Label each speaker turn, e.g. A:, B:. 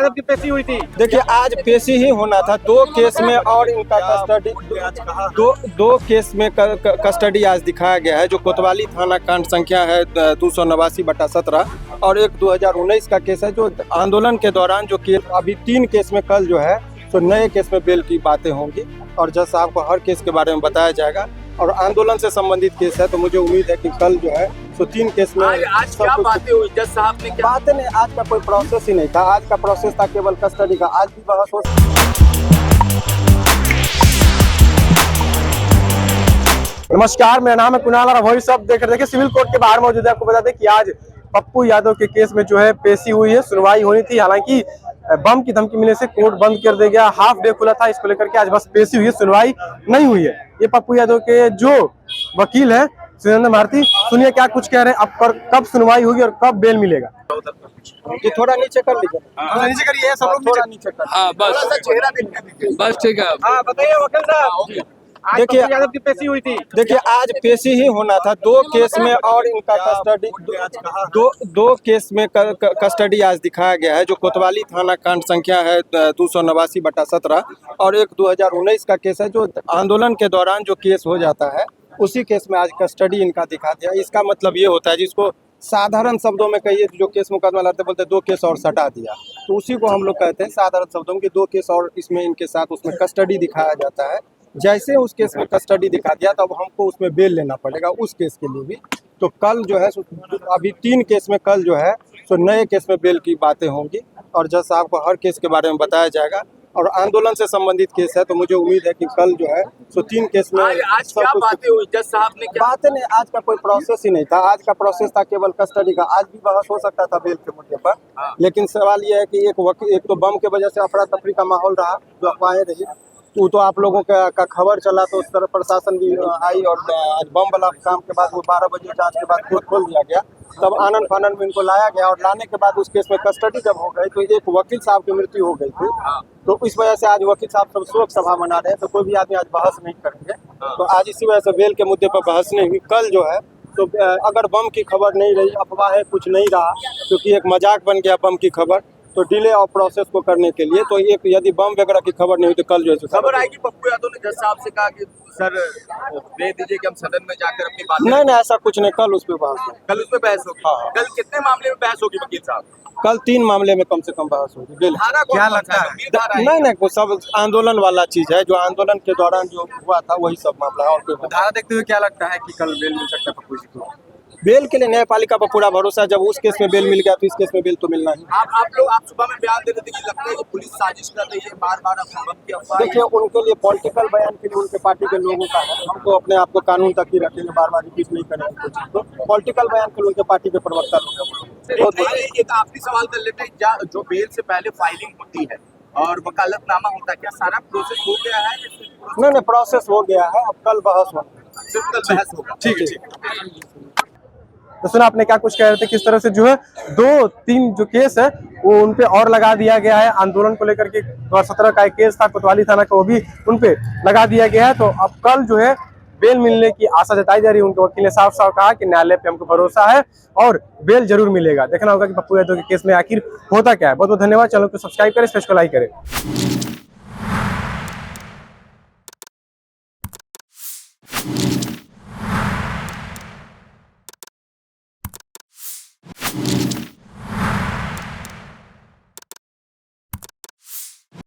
A: यादव की पेशी हुई थी।
B: देखिए आज पेशी ही होना था, दो केस में और इनका कस्टडी दो केस में कस्टडी आज दिखाया गया है। जो कोतवाली थाना कांड संख्या है 289/17 और एक 2019 का केस है। जो आंदोलन के दौरान जो केस अभी 3 केस में कल जो है तो नए केस में बेल की बातें होंगी और जज साहब को हर केस के बारे में बताया जाएगा। और आंदोलन से संबंधित केस है तो मुझे उम्मीद है कि कल जो है तो 3 केस में
A: आज क्या बातें हुई जज साहब ने? क्या
B: बातें नहीं, आज का कोई प्रोसेस ही नहीं था। आज का प्रोसेस था केवल कस्टडी का। आज भी बहस हो। नमस्कार, मेरा नाम है कुणाल और वही सब देख रहे थे सिविल कोर्ट के बाहर मौजूद है। आपको बता दें कि आज पप्पू यादव के केस में जो है पेशी हुई है, सुनवाई होनी थी। हालांकि बम की धमकी मिलने से कोर्ट बंद कर दिया गया, हाफ डे खुला था। इसको लेकर के आज बस पेशी हुई है, सुनवाई नहीं हुई है। ये पप्पू यादव के जो वकील है सुरेंद्र भारती, सुनिए क्या कुछ कह रहे हैं। अब कब सुनवाई होगी और कब बेल मिलेगा?
A: ये थोड़ा नीचे कर लीजिए,
B: नीचे करिए, सब लोग
A: थोड़ा नीचे कर।
C: हाँ बस
A: चेहरा देखने
C: बस ठीक है।
A: हाँ बताइए वकील साहब,
B: देखिए
A: यादव की पेशी हुई थी।
B: देखिए आज पेशी ही होना था, दो केस में और इनका कस्टडी दो केस में कस्टडी आज दिखाया गया है। जो कोतवाली थाना कांड संख्या है 289/17 और एक 2019 का केस है। जो आंदोलन के दौरान जो केस हो जाता है उसी केस में आज कस्टडी इनका दिखा दिया। इसका मतलब ये होता है, जिसको साधारण शब्दों में कहिए, जो केस मुकदमा लड़ते बोलते 2 केस और सटा दिया, तो उसी को हम लोग कहते हैं साधारण शब्दों में कि 2 केस और इसमें इनके साथ उसमें कस्टडी दिखाया जाता है। जैसे उस केस में कस्टडी दिखा दिया तब हमको उसमें बेल लेना पड़ेगा उस केस के लिए भी। तो कल जो है अभी 3 केस में कल जो है तो नए केस में बेल की बातें होंगी और जज साहब को हर केस के बारे में बताया जाएगा। और आंदोलन से संबंधित केस है तो मुझे उम्मीद है कि कल जो है तो 3 केस में
A: आज क्या बातें हुई जज साहब ने? क्या
B: बातें नहीं, आज का कोई प्रोसेस ही नहीं था। आज का प्रोसेस था केवल कस्टडी का। आज भी बहस हो सकता था बेल के मुद्दे पर, लेकिन सवाल यह है कि एक तो बम के वजह से अफरा तफरी का माहौल रहा, जो अफवाहें रही, तो आप लोगों का खबर चला तो उस तरह प्रशासन भी आई। और आज बम वाला काम के बाद वो 12 बजे जांच के बाद कोर्ट खोल दिया गया, तब आनंद फानन में इनको लाया गया। और लाने के बाद उस केस में कस्टडी जब हो गई तो एक वकील साहब की मृत्यु हो गई थी, तो इस वजह से आज वकील साहब सब शोक सभा मना रहे हैं। तो कोई भी आदमी आज बहस नहीं करेंगे, तो आज इसी वजह से बेल के मुद्दे पर बहस नहीं हुई। कल जो है तो अगर बम की खबर नहीं रही, अफवाह कुछ नहीं रहा, क्योंकि एक मजाक बन गया बम की खबर, तो डिले और प्रोसेस को करने के लिए तो एक यदि बम वगैरह की खबर नहीं हुई तो कल जो है
A: खबर आएगी। पप्पू यादव ने जज साहब से कहा कि सर दे दीजिए कि हम सदन में जाकर अपनी बात।
B: नहीं, ऐसा कुछ नहीं। कल उस पर बहस होगी।
A: कल उस पर बहस होगी।
B: हाँ।
A: कल कितने मामले में बहस होगी वकील साहब?
B: कल 3 मामले में कम से कम बहस होगी। बिल
A: क्या लगता है?
B: नहीं, वो सब आंदोलन वाला चीज है। जो आंदोलन के दौरान जो हुआ था वही सब मामला है। और कोई
A: धारा देखते हुए क्या लगता है कि कल बेल मिल सकता है पप्पू जी को?
B: बेल के लिए न्यायपालिका पर पूरा भरोसा है। जब उस केस में बेल मिल गया तो इस केस में बेल तो मिलना ही।
A: आप सुबह में बयान दे रहे थे कि लगता है कि पुलिस साजिश कर रही है, बार-बार बम की अफवाह।
B: देखिए उनके लिए पॉलिटिकल बयान के लिए उनके पार्टी के लोगों का है। हम तो अपने आप को कानून तक ही रखेंगे, बार-बार रिपीट नहीं करेंगे कुछ चीज। तो पॉलिटिकल बयान के लिए उनके पार्टी के प्रवक्ता लोग हैं।
A: एक आखिरी सवाल कर लेते हैं, जो बेल से पहले फाइलिंग होती है और वकालतनामा होता है, क्या सारा प्रोसेस हो गया है?
B: नहीं, प्रोसेस हो गया है। अब कल बहस होगा,
A: सिर्फ कल बहस होगा।
B: ठीक है।
D: तो सुना आपने क्या कुछ कह रहे थे, किस तरह से जो है 2-3 जो केस है वो उनपे और लगा दिया गया है। आंदोलन को लेकर के 2017 का एक केस था कोतवाली थाना का, वो भी उनपे लगा दिया गया है। तो अब कल जो है बेल मिलने की आशा जताई जा रही है। उनके वकील ने साफ साफ कहा कि न्यायालय पे हमको भरोसा है और बेल जरूर मिलेगा। देखना होगा कि पप्पू यादव के केस में आखिर होता क्या है। बहुत बहुत धन्यवाद। चैनल को सब्सक्राइब करें, स्पेस को लाइक करें।